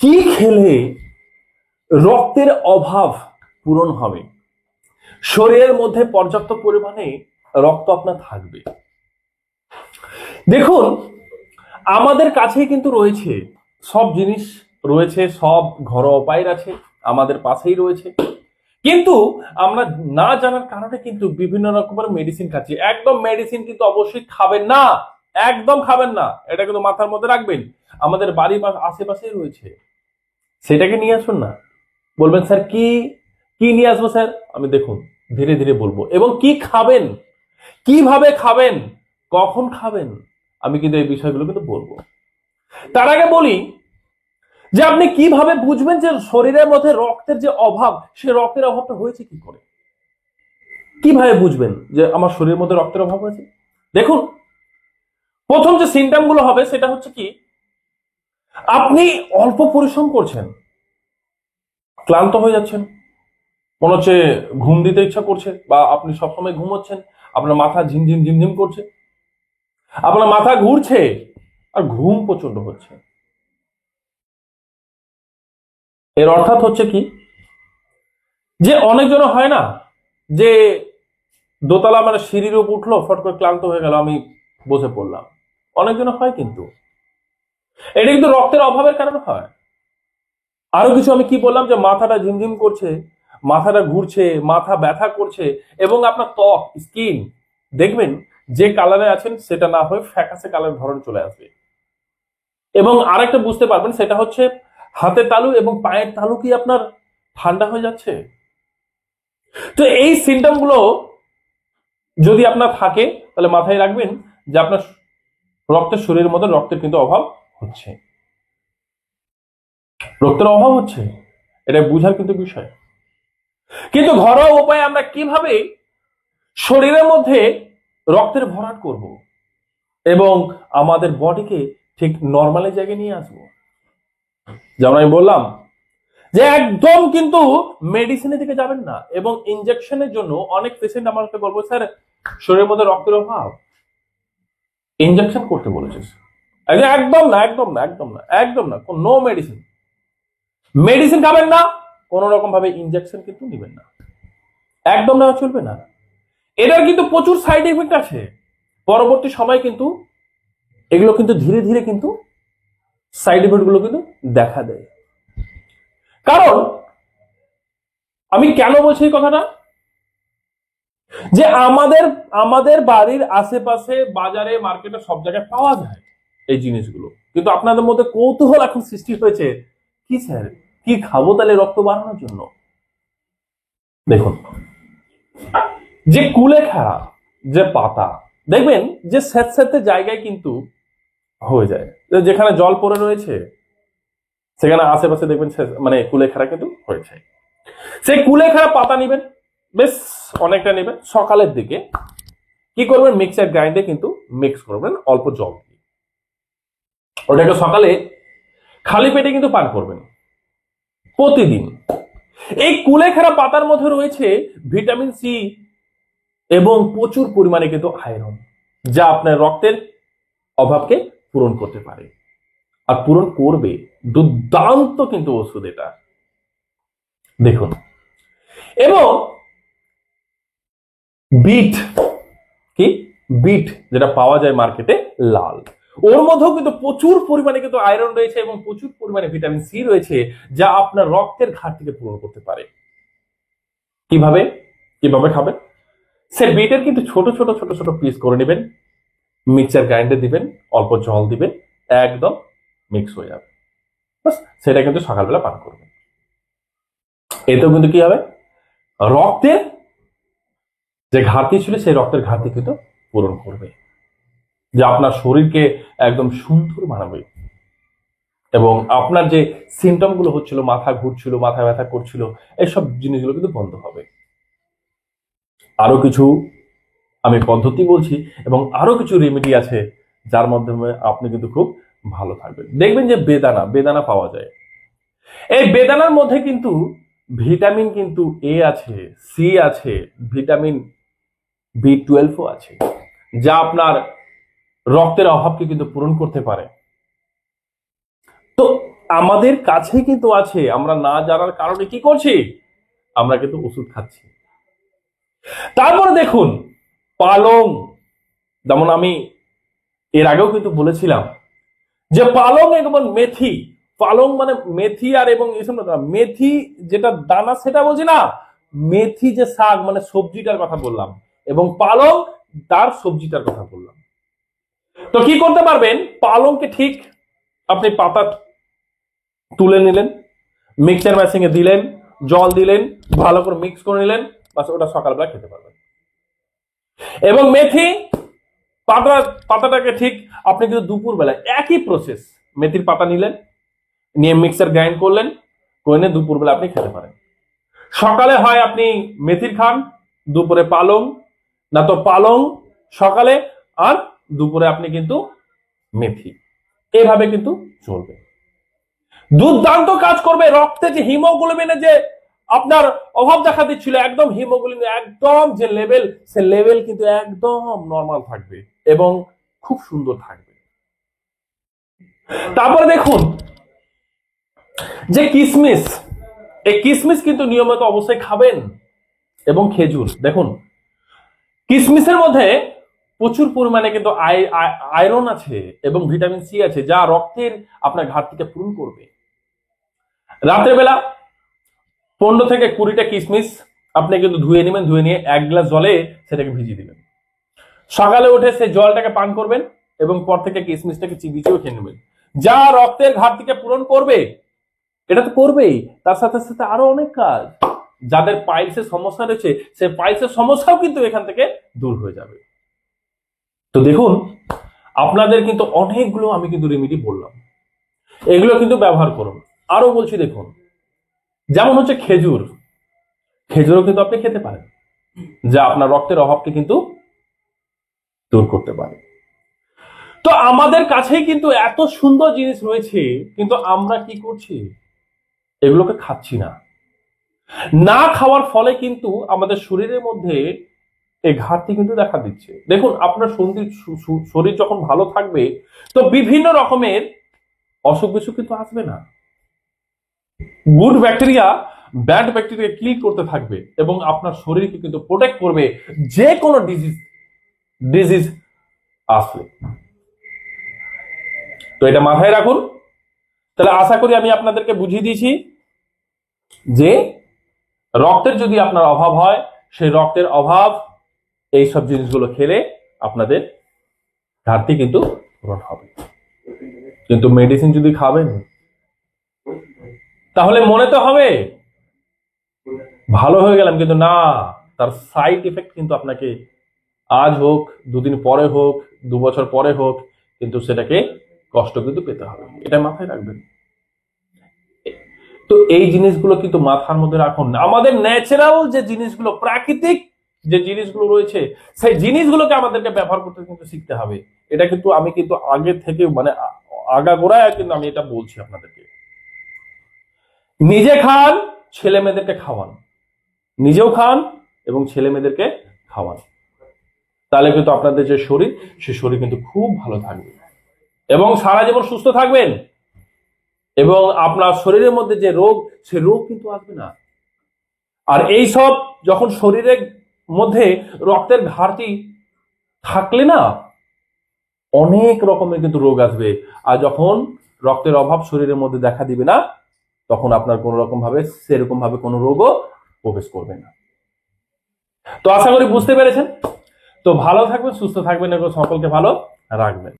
কি খেলে রক্তের অভাব পূরণ হবে, শরীরের মধ্যে পর্যাপ্ত পরিমাণে রক্ত আপনার থাকবে? দেখুন, আমাদের কাছেই কিন্তু রয়েছে সব জিনিস, রয়েছে সব ঘরোয়া উপায় আছে, আমাদের পাশেই রয়েছে, কিন্তু আমরা না জানার কারণে কিন্তু বিভিন্ন রকমের মেডিসিন খাচ্ছি। একদম মেডিসিন কিন্তু অবশ্যই খাবেন না, একদম খাবেন না, এটা কিন্তু মাথার মধ্যে রাখবেন। আমাদের বাড়ির আশেপাশেই রয়েছে, সেটাকে নিয়ে আসুন না। বলবেন স্যার কি কি নিয়ে আসবো স্যার? আমি দেখুন ধীরে ধীরে বলবো, এবং কি খাবেন, কিভাবে খাবেন, কখন খাবেন, আমি কিন্তু এই বিষয়গুলো কিন্তু বলবো। তার আগে বলি যে আপনি কিভাবে বুঝবেন যে শরীরের মধ্যে রক্তের যে অভাব, সে রক্তের অভাবটা হয়েছে কি করে? কিভাবে বুঝবেন যে আমার শরীরের মধ্যে রক্তের অভাব হয়েছে? দেখুন, প্রথম যে সিমটম গুলো হবে সেটা হচ্ছে কি, আপনি অল্প পরিশ্রম করছেন, ক্লান্ত হয়ে যাচ্ছেন, মনে হচ্ছে ঘুম দিতে ইচ্ছা করছে, বা আপনি সবসময় ঘুমোচ্ছেন, আপনার মাথা ঝিমঝিম ঝিমঝিম করছে, আপনার মাথা ঘুরছে, আর ঘুম প্রচন্ড হচ্ছে। এর অর্থাৎ হচ্ছে কি, যে অনেকজন হয় না যে দোতলা মানে সিঁড়ির উপর উঠলো, ফট করে ক্লান্ত হয়ে গেল, আমি বসে পড়লাম, অনেকজন হয়, কিন্তু এটা কিন্তু রক্তের অভাবের কারণে হয়। আরো কিছু আমি কি বললাম, যে মাথাটা ঝিমঝিম করছে, মাথাটা ঘুরছে, মাথা ব্যথা করছে, এবং আপনার ত্বক, স্কিন দেখবেন যে কালারে আছেন সেটা না হয়ে ফ্যাকাসে কালার ধরন চলে আসবে। এবং আরেকটা বুঝতে পারবেন, সেটা হচ্ছে হাতের তালু এবং পায়ের তালু কি আপনার ঠান্ডা হয়ে যাচ্ছে। তো এই সিমটম গুলো যদি আপনার থাকে, তাহলে মাথায় রাখবেন যে আপনার রক্তের, শরীরের মধ্যে রক্তের কিন্তু অভাব হচ্ছে, রক্তের অভাব হচ্ছে, এটা বুঝার কিন্তু বিষয়। কিন্তু ঘরোয়া উপায়ে আমরা কিভাবে শরীরের মধ্যে রক্তের ভরাট করব এবং আমাদের বডিকে ঠিক নর্মালের জায়গায় নিয়ে আসবো? যেমন আমি বললাম যে একদম কিন্তু মেডিসিনের দিকে যাবেন না, এবং ইনজেকশনের জন্য অনেক পেশেন্ট আমাকে বলবো, স্যার শরীরের মধ্যে রক্তের অভাব, ইনজেকশন করতে বলেছিস। একদম না, একদম না, একদম না, একদম না, নো মেডিসিন, মেডিসিন খাবেন না, কোন রকম ভাবে ইনজেকশন কিন্তু নেবেন না, একদম না, চলবে না। এটার কিন্তু প্রচুর সাইড এফেক্ট আছে, পরবর্তী সময় কিন্তু এগুলো কিন্তু ধীরে ধীরে কিন্তু সাইড এফেক্ট গুলো কিন্তু দেখা দেয়। কারণ আমি কেন বলছি এই কথাটা, যে আমাদের আমাদের বাড়ির আশেপাশে, বাজারে, মার্কেটে সব জায়গায় পাওয়া যায় এই জিনিসগুলো, কিন্তু আপনাদের মধ্যে কৌতূহল এখন সৃষ্টি হয়েছে, কি স্যার কি খাবো তাহলে রক্ত বাড়ানোর জন্য? দেখুন, যে কুলেখাড়া যে পাতা, দেখবেন যে স্যাঁতস্যাঁতে জায়গায় কিন্তু হয়ে যায়, যেখানে জল পড়ে রয়েছে সেখানে আশেপাশে দেখবেন মানে কুলেখাড়া কিন্তু হয়েছে। সেই কুলেখাড়া পাতা নিবেন, বেশ অনেকটা নেবেন, সকালের দিকে কি করবেন, মিক্সার গ্রাইন্ডে কিন্তু মিক্স করবেন অল্প জল দিয়ে, ওটাকে সকালে খালি পেটে কিন্তু পান করবেন প্রতিদিন। এই কুলেখাড়া পাতার মধ্যে রয়েছে ভিটামিন সি এবং প্রচুর পরিমাণে কিন্তু আয়রন, যা আপনার রক্তের অভাবকে পূরণ করতে পারে, আর পূরণ করবে। দুর্দান্ত কিন্তু ওষুধ এটা, দেখুন। এবং বিট, কি বিট যেটা পাওয়া যায় মার্কেটে লাল, ওর মধ্যেও কিন্তু প্রচুর পরিমাণে কিন্তু আয়রন রয়েছে এবং প্রচুর পরিমাণে ভিটামিন সি রয়েছে, যা আপনার রক্তের ঘাটতিকে পূরণ করতে পারে। কিভাবে কিভাবে খাবেন? সে বিটের কিন্তু ছোট ছোট ছোট ছোট পিস করে নেবেন, মিক্সার গ্রাইন্ডার দিবেন, অল্প জল দিবেন, একদম মিক্স হয়ে যাবে, বাস সেটা কিন্তু সকালবেলা পান করবেন। এতেও কিন্তু কি হবে, রক্তের যে ঘাটতি ছিল সেই রক্তের ঘাটতি কিন্তু পূরণ করবে, যা আপনার শরীরকে একদম সুন্দর বানাবে, এবং আপনার যে সিমটম গুলো হচ্ছিল, মাথা ঘুরছিল, মাথা ব্যথা করছিল, এইসব জিনিসগুলো কিন্তু বন্ধ হবে। আরো কিছু আমি পদ্ধতি বলছি, এবং আরো কিছু রেমেডি আছে, যার মাধ্যমে আপনি কিন্তু খুব ভালো থাকবেন। দেখবেন যে বেদানা বেদানা পাওয়া যায়, এই বেদানার মধ্যে কিন্তু ভিটামিন কিন্তু এ আছে, সি আছে, ভিটামিন বি12ও আছে, যা আপনার রক্তের অভাবকে কিন্তু পূরণ করতে পারে। তো আমাদের কাছে কিন্তু আছে, আমরা না জানার কারণে কি করছি, আমরা কিন্তু ওষুধ খাচ্ছি। তারপরে দেখুন পালং, যেমন আমি এর আগেও কিন্তু বলেছিলাম যে পালং এবং মেথি, পালং মানে মেথি আর এবং এসব না, মেথি যেটা দানা সেটা বলছি না, মেথি যে শাক মানে সবজিটার কথা বললাম, এবং পালং তার সবজিটার কথা বললাম। তো কি করতে পারবেন, পালংকে ঠিক আপনি পাতা তুলে নিলেন, মিক্সার মেশিনে দিলেন, জল দিলেন, ভালো করে মিক্স করে নিলেন, বাস ওটা সকালবেলা খেতে পারবেন। এবং মেথি পাতাটাকে ঠিক আপনি কিন্তু দুপুর বেলায় একই প্রসেস, মেথির পাতা নিলেন, নিয়ে মিক্সার গ্রাইন্ড করলেন, করে নিয়ে দুপুর বেলা আপনি খেতে পারেন। সকালে হয় আপনি মেথির খান, দুপুরে পালং, না তো পালং সকালে আর দুপুরে আপনি কিন্তু মেথি, এভাবে কিন্তু চলবে। দুর্দান্ত কাজ করবে। রক্তে যে হিমোগ্লোবিনের যে আপনার অভাব দেখা দিচ্ছিল, একদম হিমোগ্লোবিন একদম যে লেভেল, সে লেভেল কিন্তু একদম নরমাল থাকবে এবং খুব সুন্দর থাকবে। তারপরে দেখুন যে কিশমিশ, এই কিশমিশ কিন্তু নিয়মিত অবশ্যই খাবেন, এবং খেজুর। দেখুন কিশমিশের মধ্যে প্রচুর পরিমাণে কিন্তু আয়রন আছে এবং ভিটামিন সি আছে, যা রক্তের আপনার ঘাটতিকে পূরণ করবে। রাতের বেলা 15 থেকে 20টা কিশমিশ আপনি কিন্তু ধুয়ে নেবেন, ধুয়ে নিয়ে 1 গ্লাস জলে সেটাকে ভিজিয়ে দিবেন। সকালে উঠে সেই জলটাকে পান করবেন এবং পর থেকে কিশমিশটাকে চিবিয়েও খেয়ে নেবেন, যা রক্তের ঘাটতিকে পূরণ করবে। এটা তো করবেই, তার সাথে সাথে আরো অনেক কাজ। যাদের পাইলসের সমস্যা রয়েছে, সেই পাইলসের সমস্যাও কিন্তু এখান থেকে দূর হয়ে যাবে। তো দেখুন আপনাদের কিন্তু অনেকগুলো আমি কিন্তু রেমেডি বললাম, এগুলো কিন্তু ব্যবহার করুন। আরো বলছি দেখুন, যেমন হচ্ছে খেজুর, খেজুরও কিন্তু আপনি খেতে পারেন, যা আপনার রক্তের অভাবকে কিন্তু দূর করতে পারে। তো আমাদের কাছেই কিন্তু এত সুন্দর জিনিস রয়েছে, কিন্তু আমরা কি করছি, এগুলোকে খাচ্ছি না। না খাওয়ার ফলে কিন্তু আমাদের শরীরের মধ্যে এই ঘাটতি কিন্তু দেখা দিচ্ছে। দেখুন আপনার শরীর যখন ভালো থাকবে, তো বিভিন্ন রকমের অসুখ বিসুখ কিন্তু আসবে না। গুড ব্যাকটেরিয়া ব্যাড ব্যাকটেরিয়া কিল করতে থাকবে এবং আপনার শরীরকে কিন্তু প্রোটেক্ট করবে যে কোনো ডিজিজ আসলে। তো এটা মাথায় রাখুন। তাহলে আশা করি আমি আপনাদেরকে বুঝিয়ে দিয়েছি যে রক্তের যদি আপনার অভাব হয়, সেই রক্তের অভাব এইসব জিনিসগুলো খেলে আপনাদের ঘাটতি কিন্তু পূরণ হবে। কিন্তু মেডিসিন যদি খাবেন, তাহলে মনে তো হবে ভালো হয়ে গেলাম, কিন্তু না, তার সাইড ইফেক্ট কিন্তু আপনাকে আজ হোক, দুদিন পরে হোক, 2 বছর পরে হোক, কিন্তু সেটাকে কষ্ট কিন্তু পেতে হবে। এটা মাথায় রাখবেন। তো এই জিনিসগুলো কিন্তু মাথার মধ্যে রাখুন। আমাদের ন্যাচারাল যে জিনিসগুলো, প্রাকৃতিক যে জিনিসগুলো রয়েছে, সেই জিনিসগুলোকে আমাদেরকে ব্যবহার করতে কিন্তু শিখতে হবে। এটা কিন্তু আমি কিন্তু আগে থেকে মানে আগাগোড়ায় কিন্তু আমি এটা বলছি আপনাদেরকে। নিজে খান, ছেলে মেয়েদেরকে খাওয়ান, নিজেও খান এবং ছেলে মেয়েদেরকে খাওয়ান, তাহলে কিন্তু আপনাদের যে শরীর, সে শরীর কিন্তু খুব ভালো থাকবে এবং সারা জীবন সুস্থ থাকবেন, এবং আপনার শরীরের মধ্যে যে রোগ, সে রোগ কিন্তু আসবে না। আর এই সব যখন শরীরের মধ্যে রক্তের ঘাটতি থাকলে না, অনেক রকমের কিন্তু রোগ আসবে। আর যখন রক্তের অভাব শরীরের মধ্যে দেখা দিবে না, তখন আপনার কোন রকম ভাবে সেরকম ভাবে কোনো রোগও প্রবেশ করবে না। তো আশা করি বুঝতে পেরেছেন। তো ভালো থাকবেন, সুস্থ থাকবেন এবং সকলকে ভালো রাখবেন।